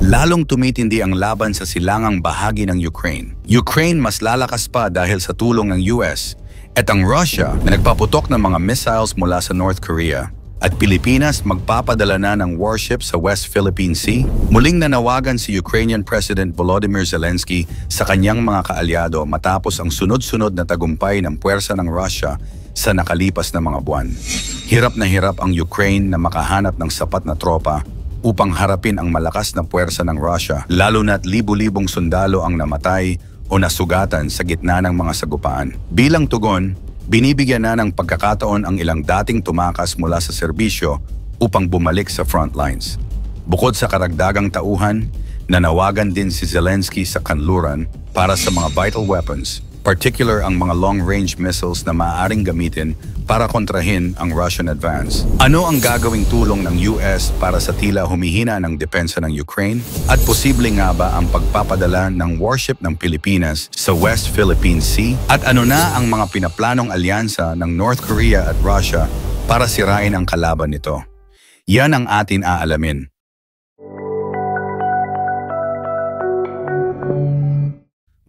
Lalong tumitindi ang laban sa silangang bahagi ng Ukraine. Ukraine mas lalakas pa dahil sa tulong ng US at ang Russia na nagpaputok ng mga missiles mula sa North Korea. At Pilipinas magpapadala na ng warship sa West Philippine Sea. Muling nanawagan si Ukrainian President Volodymyr Zelensky sa kanyang mga kaalyado matapos ang sunod-sunod na tagumpay ng puwersa ng Russia sa nakalipas na mga buwan. Hirap na hirap ang Ukraine na makahanap ng sapat na tropa upang harapin ang malakas na puwersa ng Russia, lalo na't libu-libong sundalo ang namatay o nasugatan sa gitna ng mga sagupaan. Bilang tugon, binibigyan na ng pagkakataon ang ilang dating tumakas mula sa serbisyo upang bumalik sa front lines. Bukod sa karagdagang tauhan, nanawagan din si Zelensky sa kanluran para sa mga vital weapons, particular ang mga long-range missiles na maaaring gamitin para kontrahin ang Russian advance. Ano ang gagawing tulong ng US para sa tila humihina ng depensa ng Ukraine? At posible nga ba ang pagpapadala ng warship ng Pilipinas sa West Philippine Sea? At ano na ang mga pinaplanong alyansa ng North Korea at Russia para sirain ang kalaban nito? Yan ang atin aalamin.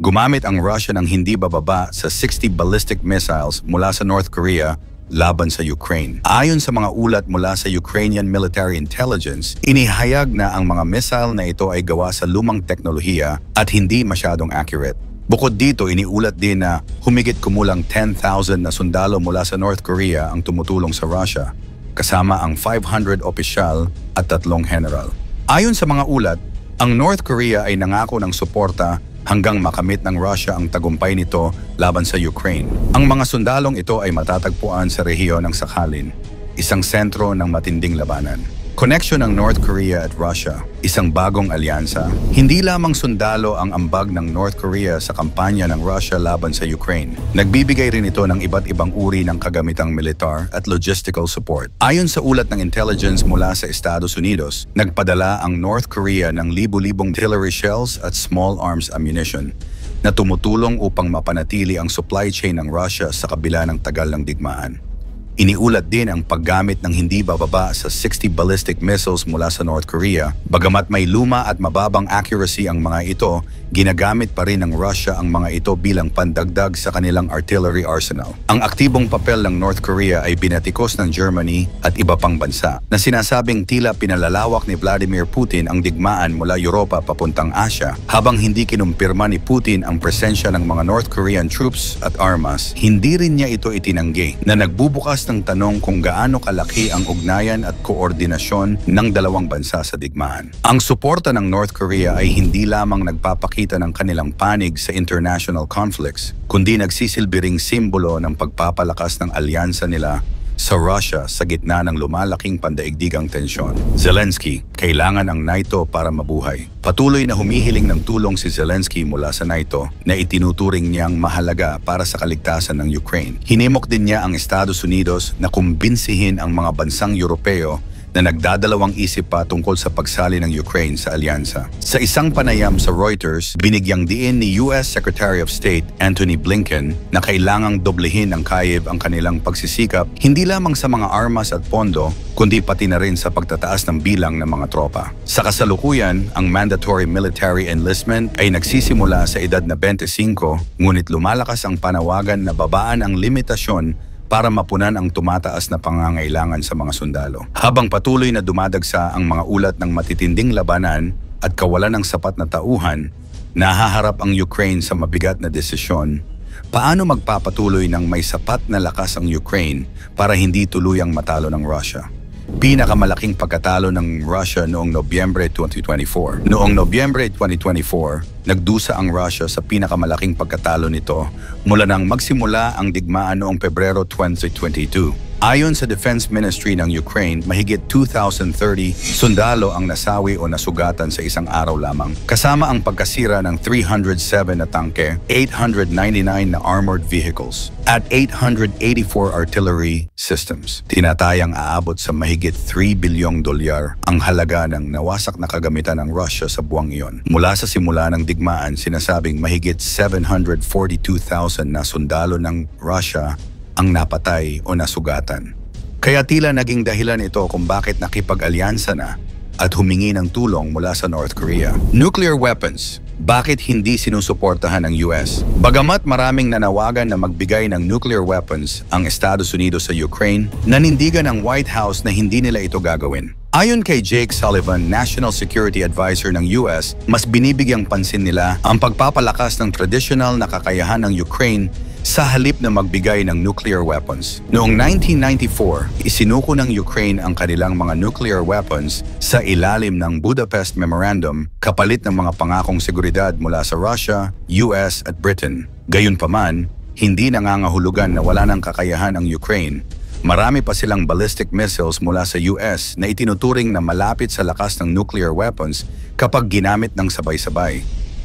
Gumamit ang Russia ng hindi bababa sa 60 ballistic missiles mula sa North Korea laban sa Ukraine. Ayon sa mga ulat mula sa Ukrainian Military Intelligence, inihayag na ang mga missile na ito ay gawa sa lumang teknolohiya at hindi masyadong accurate. Bukod dito, iniulat din na humigit kumulang 10,000 na sundalo mula sa North Korea ang tumutulong sa Russia, kasama ang 500 opisyal at 3 general. Ayon sa mga ulat, ang North Korea ay nangako ng suporta hanggang makamit ng Russia ang tagumpay nito laban sa Ukraine. Ang mga sundalong ito ay matatagpuan sa rehiyon ng Sakhalin, isang sentro ng matinding labanan. Connection ng North Korea at Russia, isang bagong alyansa. Hindi lamang sundalo ang ambag ng North Korea sa kampanya ng Russia laban sa Ukraine. Nagbibigay rin ito ng iba't ibang uri ng kagamitang militar at logistical support. Ayon sa ulat ng intelligence mula sa Estados Unidos, nagpadala ang North Korea ng libu-libong artillery shells at small arms ammunition na tumutulong upang mapanatili ang supply chain ng Russia sa kabila ng tagal ng digmaan. Iniulat din ang paggamit ng hindi bababa sa 60 ballistic missiles mula sa North Korea. Bagamat may luma at mababang accuracy ang mga ito, ginagamit pa rin ng Russia ang mga ito bilang pandagdag sa kanilang artillery arsenal. Ang aktibong papel ng North Korea ay binatikos ng Germany at iba pang bansa na sinasabing tila pinalalawak ni Vladimir Putin ang digmaan mula Europa papuntang Asia. Habang hindi kinumpirma ni Putin ang presensya ng mga North Korean troops at armas, hindi rin niya ito itinanggi na nagbubukas ng tanong kung gaano kalaki ang ugnayan at koordinasyon ng dalawang bansa sa digmaan. Ang suporta ng North Korea ay hindi lamang nagpapakita ng kanilang panig sa international conflicts, kundi nagsisilbi ring simbolo ng pagpapalakas ng alyansa nila sa Russia sa gitna ng lumalaking pandaigdigang tensyon. Zelensky, kailangan ang NATO para mabuhay. Patuloy na humihiling ng tulong si Zelensky mula sa NATO na itinuturing niyang mahalaga para sa kaligtasan ng Ukraine. Hinimok din niya ang Estados Unidos na kumbinsihin ang mga bansang Europeo na nagdadalawang isip pa tungkol sa pagsali ng Ukraine sa alyansa. Sa isang panayam sa Reuters, binigyang diin ni US Secretary of State Antony Blinken na kailangang doblehin ng Kyiv ang kanilang pagsisikap hindi lamang sa mga armas at pondo, kundi pati na rin sa pagtataas ng bilang ng mga tropa. Sa kasalukuyan, ang mandatory military enlistment ay nagsisimula sa edad na 25, ngunit lumalakas ang panawagan na babaan ang limitasyon para mapunan ang tumataas na pangangailangan sa mga sundalo. Habang patuloy na dumadagsa ang mga ulat ng matitinding labanan at kawalan ng sapat na tauhan, nahaharap ang Ukraine sa mabigat na desisyon. Paano magpapatuloy ng may sapat na lakas ang Ukraine para hindi tuluyang matalo ng Russia? Pinakamalaking pagkatalo ng Russia noong Nobyembre 2024. Noong Nobyembre 2024, nagdusa ang Russia sa pinakamalaking pagkatalo nito mula nang magsimula ang digmaan noong Pebrero 2022. Ayon sa Defense Ministry ng Ukraine, mahigit 2,030 sundalo ang nasawi o nasugatan sa isang araw lamang, kasama ang pagkasira ng 307 na tangke, 899 na armored vehicles, at 884 artillery systems. Tinatayang aabot sa mahigit $3 bilyong ang halaga ng nawasak na kagamitan ng Russia sa buwang iyon. Mula sa simula ng digmaan, sinasabing mahigit 742,000 na sundalo ng Russia ang napatay o nasugatan. Kaya tila naging dahilan ito kung bakit nakipag-alyansa na at humingi ng tulong mula sa North Korea. Nuclear weapons. Bakit hindi sinusuportahan ng US? Bagamat maraming nanawagan na magbigay ng nuclear weapons ang Estados Unidos sa Ukraine, nanindigan ang White House na hindi nila ito gagawin. Ayon kay Jake Sullivan, National Security Advisor ng US, mas binibigyang pansin nila ang pagpapalakas ng traditional na kakayahan ng Ukraine sa halip na magbigay ng nuclear weapons. Noong 1994, isinuko ng Ukraine ang kanilang mga nuclear weapons sa ilalim ng Budapest Memorandum kapalit ng mga pangakong seguridad mula sa Russia, US at Britain. Gayunpaman, hindi nangangahulugan na wala ng kakayahan ang Ukraine. Marami pa silang ballistic missiles mula sa US na itinuturing na malapit sa lakas ng nuclear weapons kapag ginamit ng sabay-sabay.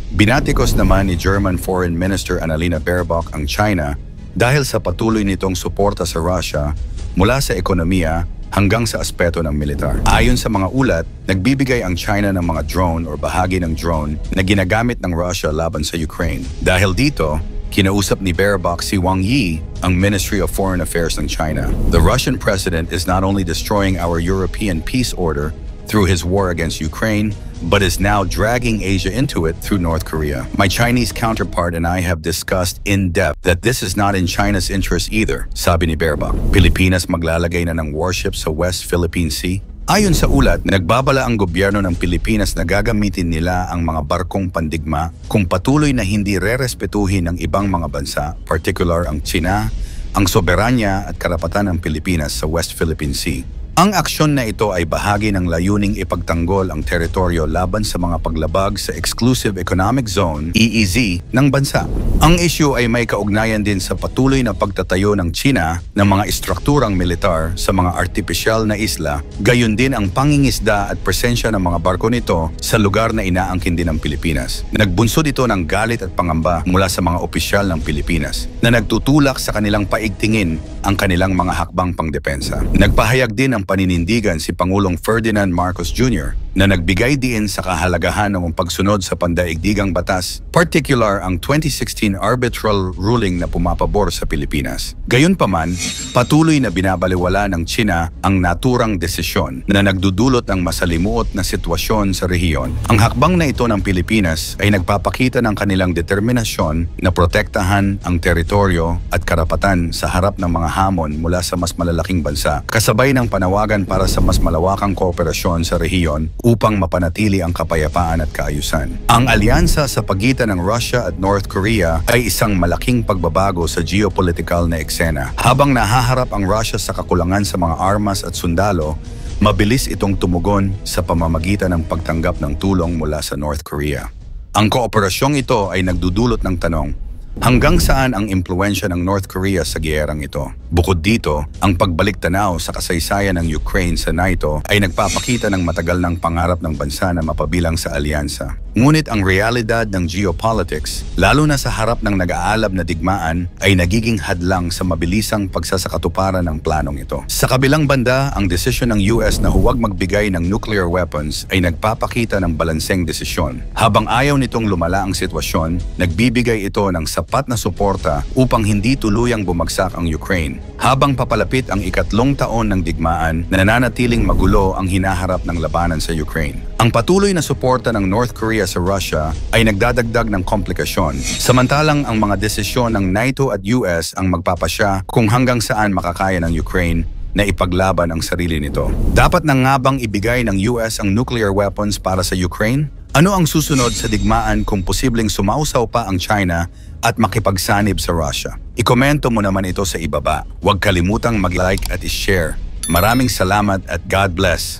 Binatikos naman ni German Foreign Minister Annalena Baerbock ang China dahil sa patuloy nitong suporta sa Russia mula sa ekonomiya hanggang sa aspeto ng militar. Ayon sa mga ulat, nagbibigay ang China ng mga drone o bahagi ng drone na ginagamit ng Russia laban sa Ukraine. Dahil dito, kinausap ni Baerbock si Wang Yi, ang Ministry of Foreign Affairs ng China. The Russian president is not only destroying our European peace order through his war against Ukraine, but is now dragging Asia into it through North Korea. My Chinese counterpart and I have discussed in depth that this is not in China's interest either, sabi ni Baerbock. Pilipinas maglalagay na ng warships sa West Philippine Sea. Ayon sa ulat, nagbabala ang gobyerno ng Pilipinas na gagamitin nila ang mga barkong pandigma kung patuloy na hindi rerespetuhin ng ibang mga bansa, particular ang China, ang soberanya at karapatan ng Pilipinas sa West Philippine Sea. Ang aksyon na ito ay bahagi ng layuning ipagtanggol ang teritoryo laban sa mga paglabag sa Exclusive Economic Zone, EEZ, ng bansa. Ang issue ay may kaugnayan din sa patuloy na pagtatayo ng China ng mga istrukturang militar sa mga artipisyal na isla, gayon din ang pangingisda at presensya ng mga barko nito sa lugar na inaangkin din ng Pilipinas. Nagbunsod ito ng galit at pangamba mula sa mga opisyal ng Pilipinas na nagtutulak sa kanilang paigtingin ang kanilang mga hakbang pangdepensa. Nagpahayag din ng paninindigan si Pangulong Ferdinand Marcos Jr. na nagbigay diin sa kahalagahan ng pagsunod sa pandaigdigang batas, particular ang 2016 arbitral ruling na pumapabor sa Pilipinas. Gayunpaman, patuloy na binabaliwala ng China ang naturang desisyon na nagdudulot ng masalimuot na sitwasyon sa rehiyon. Ang hakbang na ito ng Pilipinas ay nagpapakita ng kanilang determinasyon na protektahan ang teritoryo at karapatan sa harap ng mga hamon mula sa mas malalaking bansa, kasabay ng panawagan para sa mas malawakang kooperasyon sa rehiyon upang mapanatili ang kapayapaan at kaayusan. Ang alyansa sa pagitan ng Russia at North Korea ay isang malaking pagbabago sa geopolitical na eksena. Habang nahaharap ang Russia sa kakulangan sa mga armas at sundalo, mabilis itong tumugon sa pamamagitan ng pagtanggap ng tulong mula sa North Korea. Ang kooperasyong ito ay nagdudulot ng tanong, hanggang saan ang impluensya ng North Korea sa giyerang ito? Bukod dito, ang pagbalik-tanaw sa kasaysayan ng Ukraine sa NATO ay nagpapakita ng matagal ng pangarap ng bansa na mapabilang sa alyansa. Ngunit ang realidad ng geopolitics, lalo na sa harap ng nag-aalab na digmaan, ay nagiging hadlang sa mabilisang pagsasakatuparan ng planong ito. Sa kabilang banda, ang desisyon ng US na huwag magbigay ng nuclear weapons ay nagpapakita ng balanseng desisyon. Habang ayaw nitong lumala ang sitwasyon, nagbibigay ito ng sapat na suporta upang hindi tuluyang bumagsak ang Ukraine. Habang papalapit ang ikatlong taon ng digmaan, nananatiling magulo ang hinaharap ng labanan sa Ukraine. Ang patuloy na suporta ng North Korea sa Russia ay nagdadagdag ng komplikasyon, samantalang ang mga desisyon ng NATO at US ang magpapasya kung hanggang saan makakaya ng Ukraine na ipaglaban ang sarili nito. Dapat na nga bang ibigay ng US ang nuclear weapons para sa Ukraine? Ano ang susunod sa digmaan kung posibleng sumausaw pa ang China at makipagsanib sa Russia? Ikomento mo naman ito sa ibaba. Huwag kalimutang mag-like at i-share. Maraming salamat at God bless.